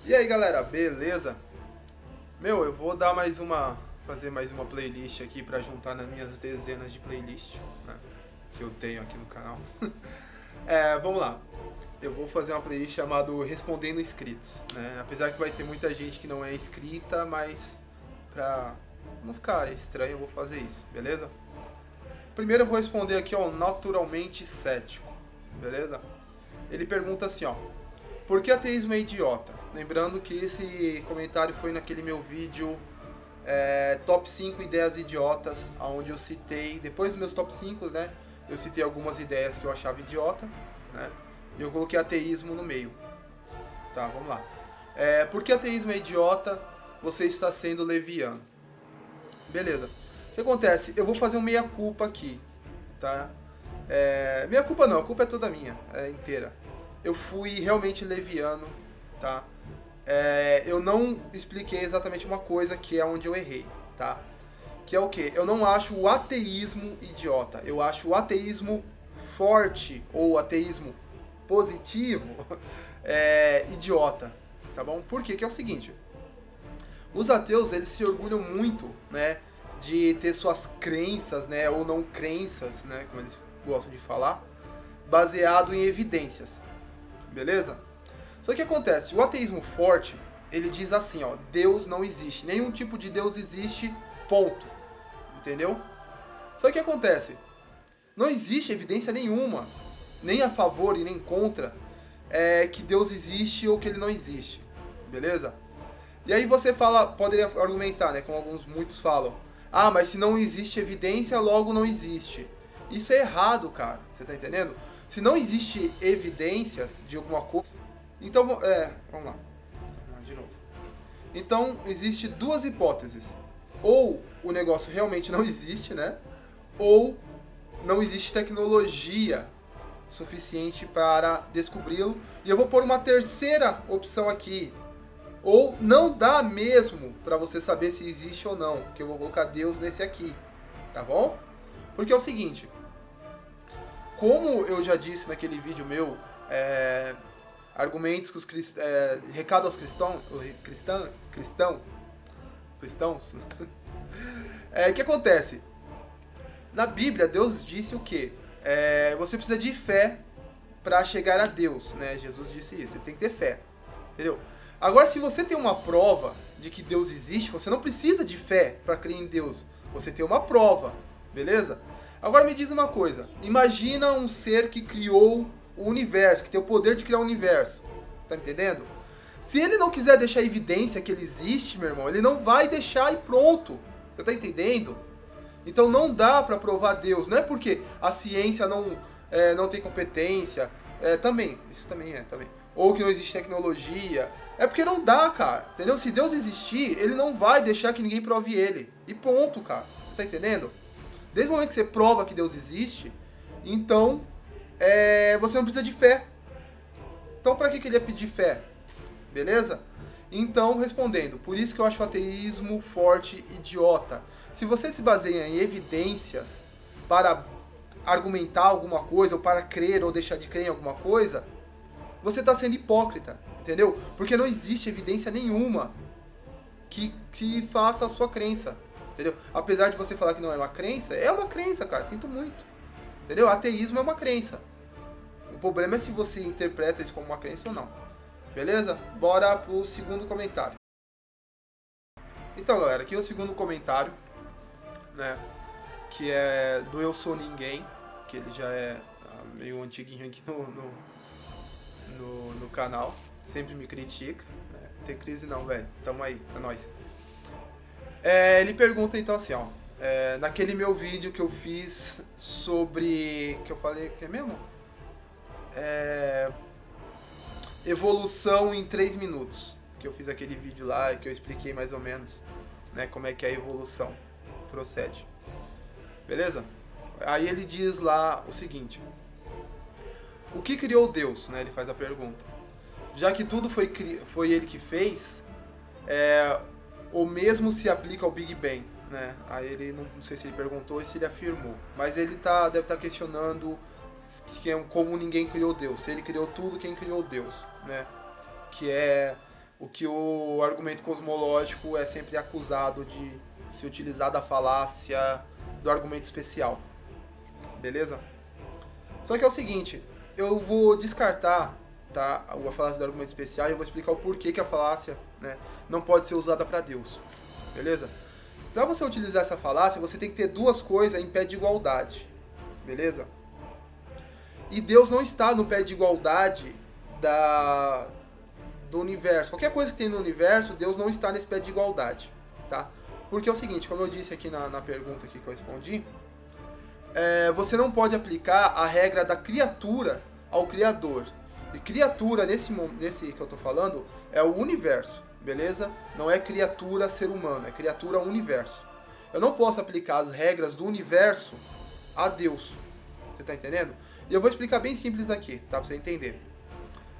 E aí galera, beleza? Meu, eu vou dar fazer mais uma playlist aqui pra juntar nas minhas dezenas de playlists, né, que eu tenho aqui no canal. Vamos lá. Eu vou fazer uma playlist chamada Respondendo Inscritos, né? Apesar que vai ter muita gente que não é inscrita, mas pra não ficar estranho eu vou fazer isso, beleza? Primeiro eu vou responder aqui, ó, naturalmente cético, beleza? Ele pergunta assim, ó: por que ateísmo é idiota? Lembrando que esse comentário foi naquele meu vídeo Top 5 ideias idiotas, onde eu citei, depois dos meus top 5, né? Eu citei algumas ideias que eu achava idiota, né? E eu coloquei ateísmo no meio. Tá, vamos lá. Por que ateísmo é idiota? Você está sendo leviano. Beleza. O que acontece? Eu vou fazer um meia-culpa aqui, tá? Meia culpa não, a culpa é toda minha, inteira. Eu fui realmente leviano, tá? Eu não expliquei exatamente uma coisa que é onde eu errei, tá? Que é o quê? Eu não acho o ateísmo idiota. Eu acho o ateísmo forte ou ateísmo positivo idiota, tá bom? Por quê? Que é o seguinte: os ateus, eles se orgulham muito, né, de ter suas crenças, né, ou não crenças, né, como eles gostam de falar, baseado em evidências, beleza? Só que acontece, o ateísmo forte, ele diz assim, ó: Deus não existe, nenhum tipo de Deus existe, ponto, entendeu? Só que acontece, não existe evidência nenhuma, nem a favor e nem contra, que Deus existe ou que ele não existe, beleza? E aí você poderia argumentar, né, como muitos falam: ah, mas se não existe evidência, logo não existe. Isso é errado, cara, você tá entendendo? Se não existe evidências de alguma coisa, então, vamos lá de novo. Então, existe duas hipóteses: ou o negócio realmente não existe, né? Ou não existe tecnologia suficiente para descobri-lo. E eu vou pôr uma terceira opção aqui: ou não dá mesmo para você saber se existe ou não, que eu vou colocar Deus nesse aqui, tá bom? Porque é o seguinte, como eu já disse naquele vídeo meu, argumentos que recado aos cristãos, o que acontece? Na Bíblia, Deus disse o quê? Você precisa de fé para chegar a Deus, né? Jesus disse isso, você tem que ter fé, entendeu? Agora, se você tem uma prova de que Deus existe, você não precisa de fé para crer em Deus. Você tem uma prova, beleza? Agora me diz uma coisa: imagina um ser que criou o universo, que tem o poder de criar o universo. Tá entendendo? Se ele não quiser deixar evidência que ele existe, meu irmão, ele não vai deixar e pronto. Você tá entendendo? Então não dá para provar Deus. Não é porque a ciência não tem competência. Também, isso também. Ou que não existe tecnologia. É porque não dá, cara. Entendeu? Se Deus existir, ele não vai deixar que ninguém prove ele. E ponto, cara. Você tá entendendo? Desde o momento que você prova que Deus existe, então você não precisa de fé. Então pra que ele ia pedir fé? Beleza? Então, respondendo, por isso que eu acho o ateísmo forte idiota. Se você se baseia em evidências para argumentar alguma coisa, ou para crer ou deixar de crer em alguma coisa, você está sendo hipócrita, entendeu? Porque não existe evidência nenhuma que faça a sua crença, entendeu? Apesar de você falar que não é uma crença, cara, sinto muito, entendeu? Ateísmo é uma crença. O problema é se você interpreta isso como uma crença ou não. Beleza? Bora pro segundo comentário. Então, galera, aqui é o segundo comentário, né? Que é do Eu Sou Ninguém, que ele já é meio antiguinho aqui no canal. Sempre me critica, né? Não tem crise não, velho. Tamo aí, é nóis. Ele pergunta então assim, ó. Naquele meu vídeo que eu fiz sobre... que eu falei... que é mesmo? Evolução em 3 minutos. Que eu fiz aquele vídeo lá, que eu expliquei mais ou menos, né, como é que a evolução procede. Beleza? Aí ele diz lá o seguinte: o que criou Deus? Né, ele faz a pergunta. Já que tudo foi ele que fez, o mesmo se aplica ao Big Bang. Né? Aí ele, não sei se ele perguntou ou se ele afirmou, mas ele deve estar questionando como ninguém criou Deus. Se ele criou tudo, quem criou Deus? Né? Que é o que o argumento cosmológico é sempre acusado de se utilizar da falácia do argumento especial. Beleza? Só que é o seguinte, eu vou descartar, tá, a falácia do argumento especial e eu vou explicar o porquê que a falácia, né, não pode ser usada para Deus. Beleza? Para você utilizar essa falácia, você tem que ter duas coisas em pé de igualdade. Beleza? E Deus não está no pé de igualdade do universo. Qualquer coisa que tem no universo, Deus não está nesse pé de igualdade. Tá? Porque é o seguinte, como eu disse aqui na pergunta que eu respondi, você não pode aplicar a regra da criatura ao Criador. E criatura, nesse que eu estou falando, é o universo. Beleza? Não é criatura ser humano, é criatura universo. Eu não posso aplicar as regras do universo a Deus. Você tá entendendo? E eu vou explicar bem simples aqui, tá? Pra você entender.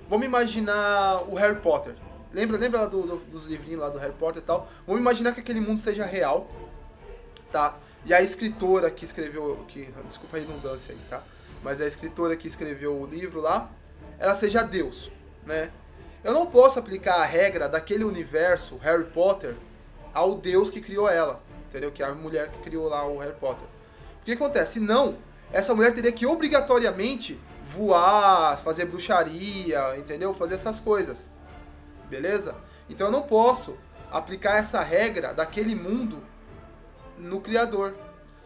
Vamos imaginar o Harry Potter. Lembra lá dos livrinhos lá do Harry Potter e tal? Vamos imaginar que aquele mundo seja real, tá? E a escritora que escreveu... desculpa a redundância aí, tá? Mas a escritora que escreveu o livro lá, ela seja Deus, né? Eu não posso aplicar a regra daquele universo, Harry Potter, ao Deus que criou ela, entendeu? Que é a mulher que criou lá o Harry Potter. O que acontece? Não, essa mulher teria que obrigatoriamente voar, fazer bruxaria, entendeu? Fazer essas coisas, beleza? Então eu não posso aplicar essa regra daquele mundo no criador.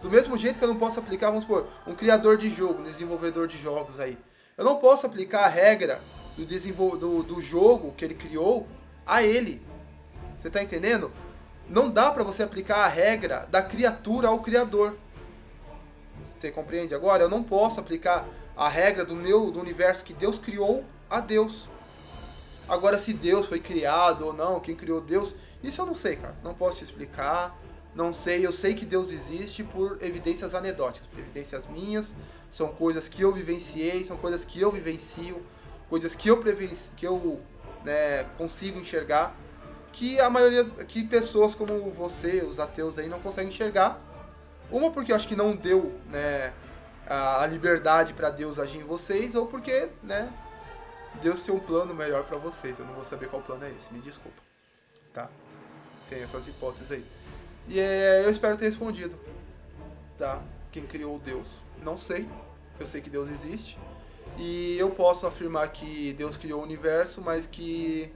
Do mesmo jeito que eu não posso aplicar, vamos supor, um criador de jogo, um desenvolvedor de jogos aí. Eu não posso aplicar a regra do jogo que ele criou a ele. Você tá entendendo? Não dá pra você aplicar a regra da criatura ao criador. Você compreende agora? Eu não posso aplicar a regra do universo que Deus criou a Deus. Agora, se Deus foi criado ou não, quem criou Deus, isso eu não sei, cara. Não posso te explicar. Não sei, eu sei que Deus existe por evidências anedóticas, por evidências minhas, são coisas que eu vivenciei, são coisas que eu vivencio, coisas que eu consigo enxergar, que a maioria, que pessoas como você, os ateus aí, não conseguem enxergar. Uma porque eu acho que não deu, né, a liberdade para Deus agir em vocês, ou porque, né, Deus tem um plano melhor para vocês. Eu não vou saber qual plano é esse, me desculpa, tá? Tem essas hipóteses aí. E eu espero ter respondido, tá? Quem criou Deus? Não sei. Eu sei que Deus existe. E eu posso afirmar que Deus criou o universo, mas que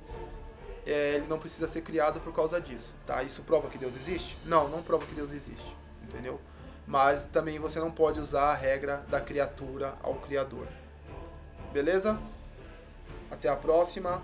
ele não precisa ser criado por causa disso, tá? Isso prova que Deus existe? Não, não prova que Deus existe, entendeu? Mas também você não pode usar a regra da criatura ao criador. Beleza? Até a próxima.